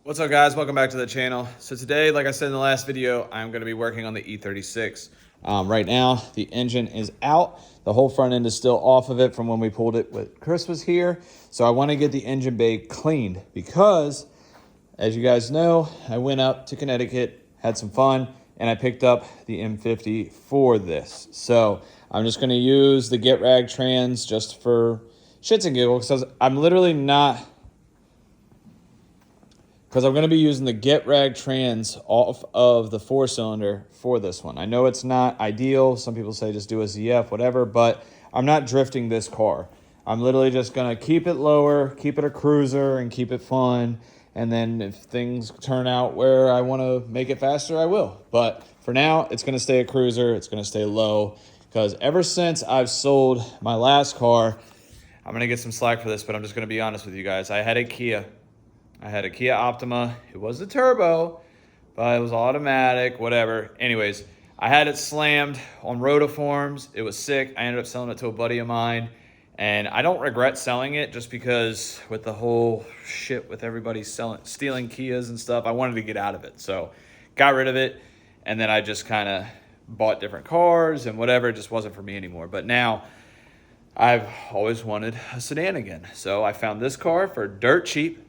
What's up, guys? Welcome back to the channel. So today, like I said in the last video, I'm going to be working on the E36. Right now, the engine is out. The whole front end is still off of it from when we pulled it when Chris was here. So I want to get the engine bay cleaned because, as you guys know, I went up to Connecticut, had some fun, and I picked up the M50 for this. So I'm just going to use the Get Rag trans just for shits and giggles because I'm literally not... Because I'm going to be using the Get Rag trans off of the 4-cylinder for this one. I know it's not ideal. Some people say just do a ZF, whatever, but I'm not drifting this car. I'm literally just going to keep it lower, keep it a cruiser, and keep it fun. And then if things turn out where I want to make it faster, I will. But for now, it's going to stay a cruiser. It's going to stay low. Because ever since I've sold my last car, I'm going to get some slack for this, but I'm just going to be honest with you guys. I had a Kia Optima. It was a turbo, but it was automatic, whatever. Anyways, I had it slammed on rotiforms. It was sick. I ended up selling it to a buddy of mine, and I don't regret selling it just because with the whole shit with everybody stealing Kias and stuff, I wanted to get out of it. So got rid of it, and then I just kind of bought different cars and whatever. It just wasn't for me anymore. But now I've always wanted a sedan again. So I found this car for dirt cheap.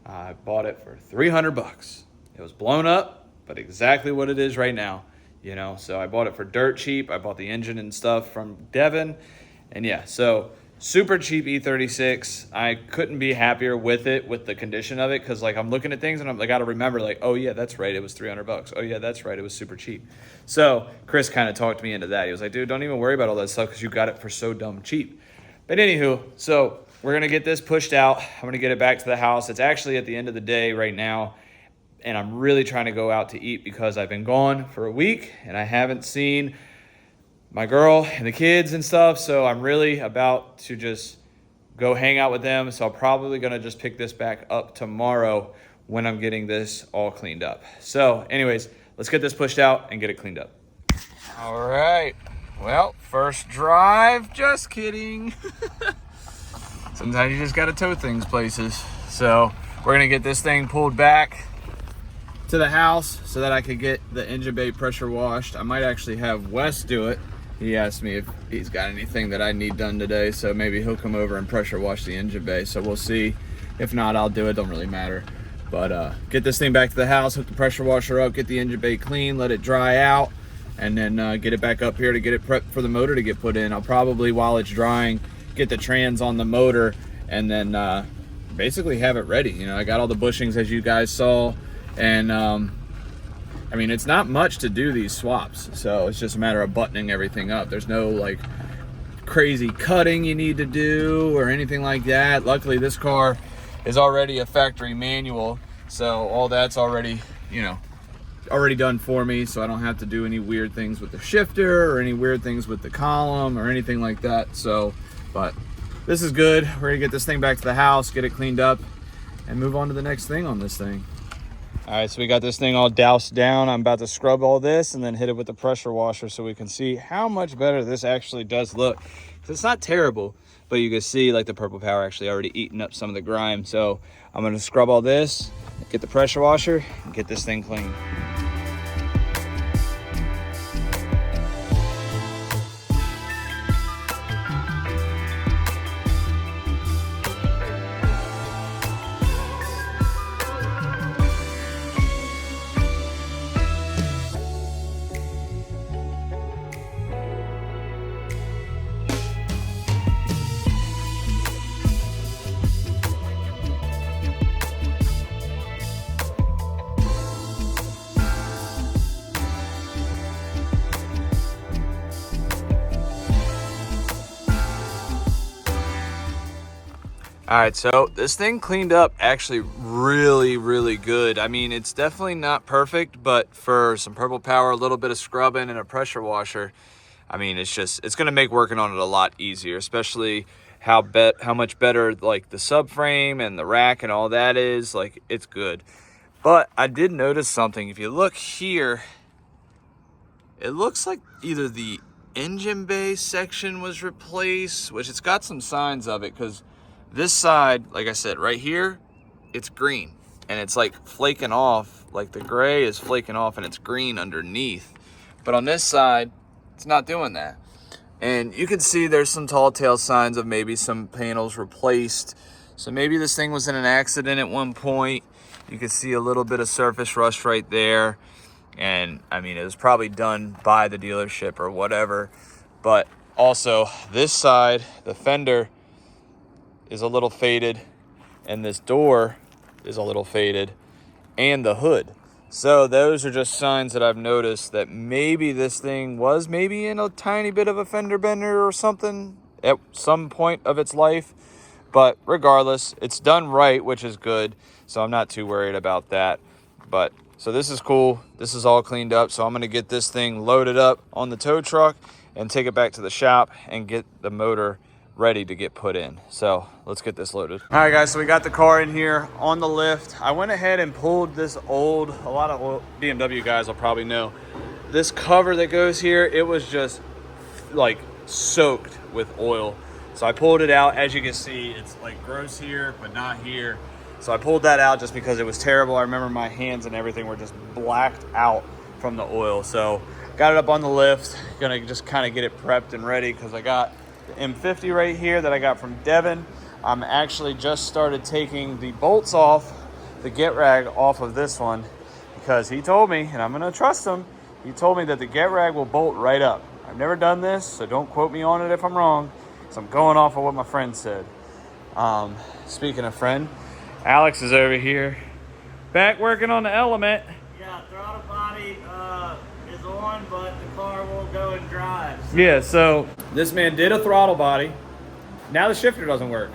I bought it for 300 bucks. It was blown up, but exactly what it is right now, you know? So I bought it for dirt cheap. I bought the engine and stuff from Devon. And yeah, so super cheap E36. I couldn't be happier with it, with the condition of it. Cause like I'm looking at things and I gotta remember like, oh yeah, that's right. It was 300 bucks. Oh yeah, that's right. It was super cheap. So Chris kind of talked me into that. He was like, dude, don't even worry about all that stuff cause you got it for so dumb cheap. But anywho, so we're going to get this pushed out. I'm going to get it back to the house. It's actually at the end of the day right now, and I'm really trying to go out to eat because I've been gone for a week, and I haven't seen my girl and the kids and stuff, so I'm really about to just go hang out with them, so I'm probably going to just pick this back up tomorrow when I'm getting this all cleaned up. So anyways, let's get this pushed out and get it cleaned up. All right. Well, first drive. Just kidding. Sometimes you just got to tow things places. So we're going to get this thing pulled back to the house so that I could get the engine bay pressure washed. I might actually have Wes do it. He asked me if he's got anything that I need done today, so maybe he'll come over and pressure wash the engine bay. So we'll see. If not, I'll do it. Don't really matter. But get this thing back to the house, hook the pressure washer up, get the engine bay clean, let it dry out, and then get it back up here to get it prepped for the motor to get put in. I'll probably, while it's drying, get the trans on the motor and then basically have it ready. You know, I got all the bushings as you guys saw, and I mean, it's not much to do these swaps, so it's just a matter of buttoning everything up. There's no like crazy cutting you need to do or anything like that. Luckily this car is already a factory manual, so all that's already, you know, already done for me, so I don't have to do any weird things with the shifter or any weird things with the column or anything like that. So but this is good. We're gonna get this thing back to the house, get it cleaned up, and move on to the next thing on this thing. All right, so we got this thing all doused down. I'm about to scrub all this and then hit it with the pressure washer so we can see how much better this actually does look. It's not terrible, but you can see like the purple power actually already eating up some of the grime. So I'm gonna scrub all this, get the pressure washer, and get this thing clean. All right, so this thing cleaned up actually really good. I mean, it's definitely not perfect, but for some purple power, a little bit of scrubbing and a pressure washer, I mean, it's gonna make working on it a lot easier, especially how much better like the subframe and the rack and all that is. Like, it's good. But I did notice something. If you look here, it looks like either the engine bay section was replaced, which it's got some signs of it, because this side, like I said, right here, it's green. and it's like flaking off, like the gray is flaking off and it's green underneath. But on this side, it's not doing that. And you can see there's some tall tale signs of maybe some panels replaced. So maybe this thing was in an accident at one point. You can see a little bit of surface rust right there. And I mean, it was probably done by the dealership or whatever. But also this side, the fender is a little faded, and this door is a little faded, and the hood. So those are just signs that I've noticed that maybe this thing was maybe in a tiny bit of a fender bender or something at some point of its life. But regardless, it's done right, which is good. So I'm not too worried about that. But so this is cool. This is all cleaned up. So I'm going to get this thing loaded up on the tow truck and take it back to the shop and get the motor ready to get put in. So let's get this loaded. All right, guys, so we got the car in here on the lift. I went ahead and pulled this old, a lot of BMW guys will probably know, this cover that goes here, it was just like soaked with oil. So I pulled it out. As you can see, it's like gross here, but not here. So I pulled that out just because it was terrible. I remember my hands and everything were just blacked out from the oil. So got it up on the lift. Gonna just kind of get it prepped and ready because I got the M50 right here that I got from Devin. I'm actually just started taking the bolts off, the get rag off of this one, because he told me, and I'm gonna trust him, he told me that the get rag will bolt right up. I've never done this, so don't quote me on it if I'm wrong. So I'm going off of what my friend said. Speaking of friend, Alex is over here, back working on the Element. Yeah, throttle body is on, but the car won't go and drive. So. Yeah, so this man did a throttle body. Now the shifter doesn't work.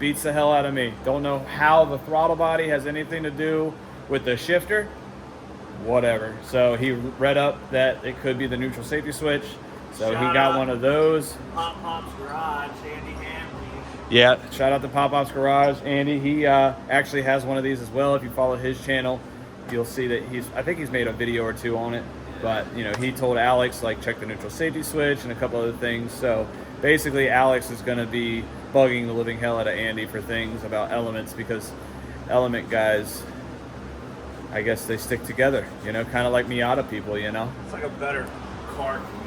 Beats the hell out of me. Don't know how the throttle body has anything to do with the shifter. Whatever. So he read up that it could be the neutral safety switch. So he got one of those. Pop's Garage, Andy Hamley. Yeah, shout out to Pop's Garage, Andy. He actually has one of these as well. If you follow his channel, you'll see that I think he's made a video or two on it. But, you know, he told Alex, like, check the neutral safety switch and a couple other things. So basically, Alex is going to be bugging the living hell out of Andy for things about Elements, because Element guys, I guess they stick together, you know, kind of like Miata people, you know? It's like a better car community.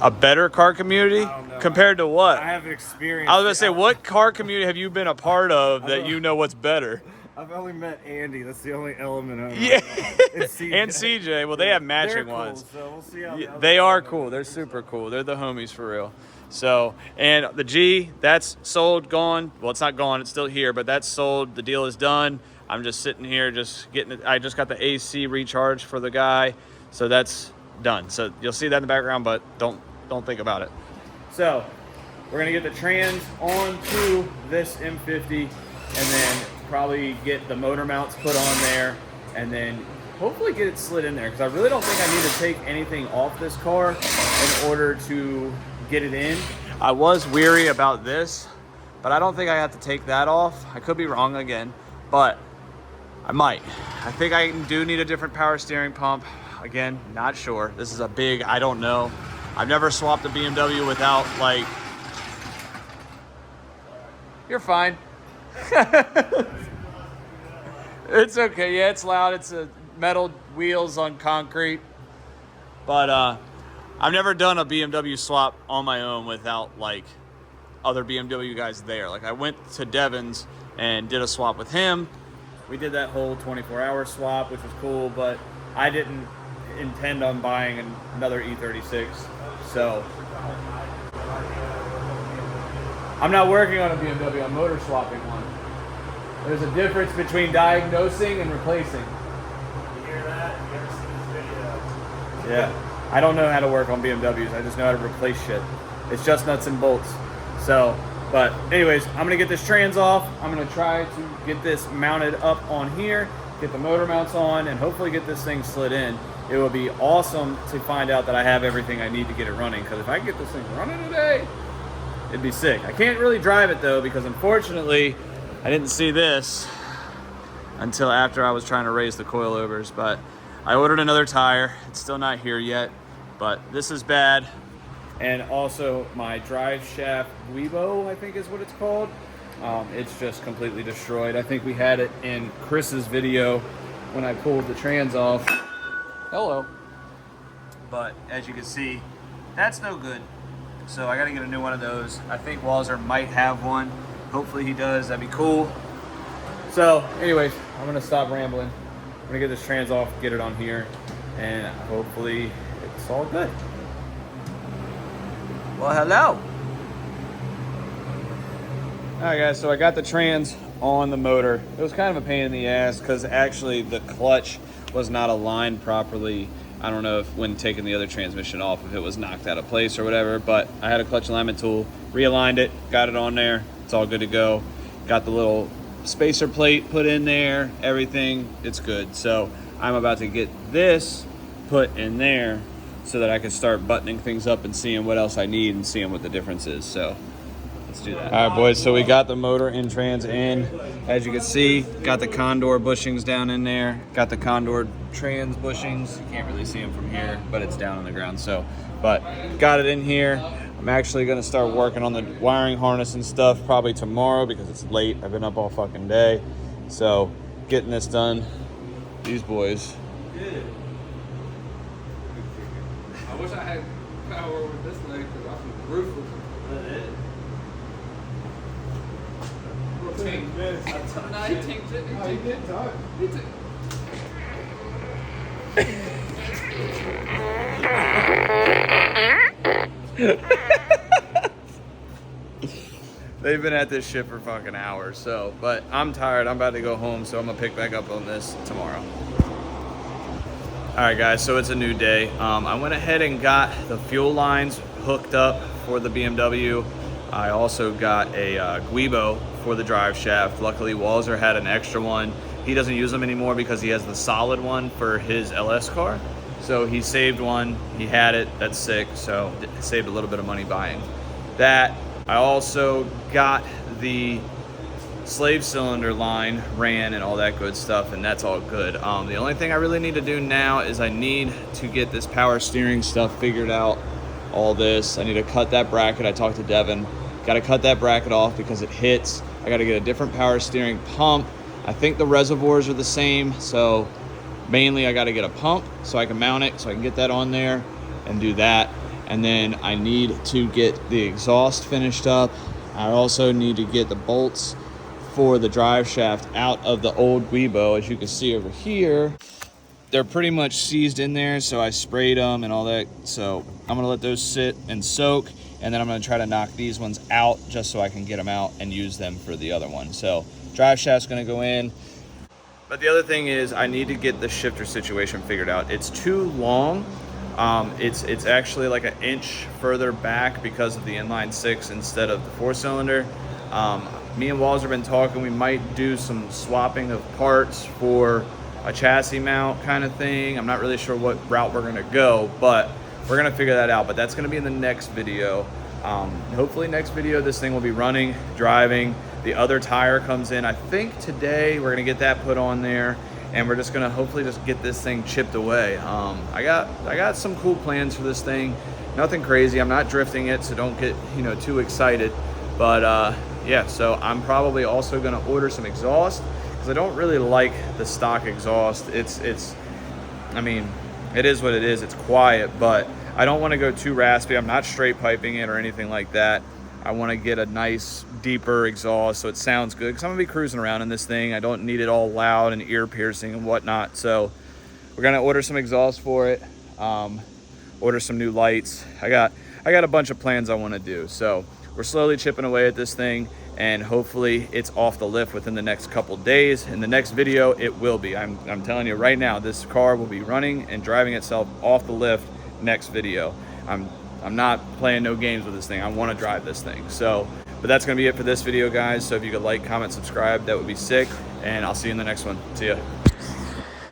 A better car community? I don't know. Compared to what? I haven't experienced. I was going to say, what car community have you been a part of that you know what's better? I've only met Andy. That's the only Element owner. Yeah. And CJ. And CJ. Well, they have matching They're ones. cool, so we'll see how Yeah, they are cool. They're super cool. They're the homies for real. So, and the G, that's sold, gone. Well, it's not gone. It's still here, but that's sold. The deal is done. I'm just sitting here just getting it. I just got the AC recharged for the guy. So that's done. So you'll see that in the background, but don't think about it. So we're going to get the trans onto this M50 and then probably get the motor mounts put on there and then hopefully get it slid in there, because I really don't think I need to take anything off this car in order to get it in. I was weary about this, but I don't think I have to take that off. I could be wrong again, but I might. I think I do need a different power steering pump. Again, not sure. This is a big, I don't know. I've never swapped a BMW without, like, you're fine. It's okay. Yeah, it's loud. It's a metal wheels on concrete. But I've never done a BMW swap on my own without, like, other BMW guys there. Like, I went to Devin's and did a swap with him. We did that whole 24-hour swap, which was cool, but I didn't intend on buying another E36. So I'm not working on a BMW. I'm motor swapping one. There's a difference between diagnosing and replacing. You hear that? You ever seen this video? Yeah. I don't know how to work on BMWs. I just know how to replace shit. It's just nuts and bolts. So, but anyways, I'm going to get this trans off. I'm going to try to get this mounted up on here, get the motor mounts on, and hopefully get this thing slid in. It will be awesome to find out that I have everything I need to get it running, because if I can get this thing running today, it'd be sick. I can't really drive it though, because unfortunately I didn't see this until after I was trying to raise the coilovers, but I ordered another tire. It's still not here yet, but this is bad. And also my drive shaft Weibo, I think is what it's called. It's just completely destroyed. I think we had it in Chris's video when I pulled the trans off. Hello. But as you can see, that's no good. So I gotta get a new one of those. I think Walzer might have one. Hopefully he does, that'd be cool. So anyways, I'm gonna stop rambling. I'm gonna get this trans off, get it on here, and hopefully it's all good. Well, hello. All right guys, so I got the trans on the motor. It was kind of a pain in the ass because actually the clutch was not aligned properly. I don't know if when taking the other transmission off, if it was knocked out of place or whatever, but I had a clutch alignment tool, realigned it, got it on there. It's all good to go. Got the little spacer plate put in there, everything, it's good. So I'm about to get this put in there so that I can start buttoning things up and seeing what else I need and seeing what the difference is. So let's do that. All right, boys, so we got the motor and trans in. As you can see, got the Condor bushings down in there. Got the Condor trans bushings. You can't really see them from here, but it's down on the ground. So, but got it in here. I'm actually gonna start working on the wiring harness and stuff probably tomorrow because it's late. I've been up all fucking day. So getting this done. These boys. I wish I had power over this leg because I was ruthless. No, he tinked it. He did talk. He did. They've been at this shit for fucking hours, so, but I'm tired. I'm about to go home, so I'm gonna pick back up on this tomorrow. All right, guys, so it's a new day. I went ahead and got the fuel lines hooked up for the BMW. I also got a Guibo for the drive shaft. Luckily, Walzer had an extra one. He doesn't use them anymore because he has the solid one for his LS car. So he saved one, he had it, that's sick, so saved a little bit of money buying that. I also got the slave cylinder line ran and all that good stuff, and that's all good. The only thing I really need to do now is I need to get this power steering stuff figured out. All this, I need to cut that bracket. I talked to Devin, got to cut that bracket off because it hits. I got to get a different power steering pump. I think the reservoirs are the same, so mainly I got to get a pump so I can mount it, so I can get that on there and do that. And then I need to get the exhaust finished up. I also need to get the bolts for the drive shaft out of the old Guibo. As you can see over here, they're pretty much seized in there, so I sprayed them and all that. So I'm gonna let those sit and soak, and then I'm gonna try to knock these ones out just so I can get them out and use them for the other one. So drive shaft's gonna go in. But the other thing is I need to get the shifter situation figured out. It's too long. It's actually like 1 inch further back because of the inline 6 instead of the 4-cylinder. Me and Walzer have been talking, we might do some swapping of parts for a chassis mount kind of thing. I'm not really sure what route we're gonna go, but we're gonna figure that out. But that's gonna be in the next video. Hopefully next video this thing will be running, driving. The other tire comes in, I think today. We're gonna get that put on there, and we're just gonna hopefully just get this thing chipped away. I got some cool plans for this thing. Nothing crazy. I'm not drifting it, so don't get too excited. But yeah, so I'm probably also gonna order some exhaust because I don't really like the stock exhaust. I mean, it is what it is. It's quiet, but I don't want to go too raspy. I'm not straight piping it or anything like that. I want to get a nice deeper exhaust so it sounds good because I'm gonna be cruising around in this thing. I don't need it all loud and ear piercing and whatnot. So we're gonna order some exhaust for it, order some new lights. I got a bunch of plans I want to do. So we're slowly chipping away at this thing, and hopefully it's off the lift within the next couple days. In the next video it will be. I'm telling you right now, this car will be running and driving itself off the lift next video. I'm not playing no games with this thing. I want to drive this thing. So, but that's going to be it for this video, guys. So if you could like, comment, subscribe, that would be sick. And I'll see you in the next one. See ya.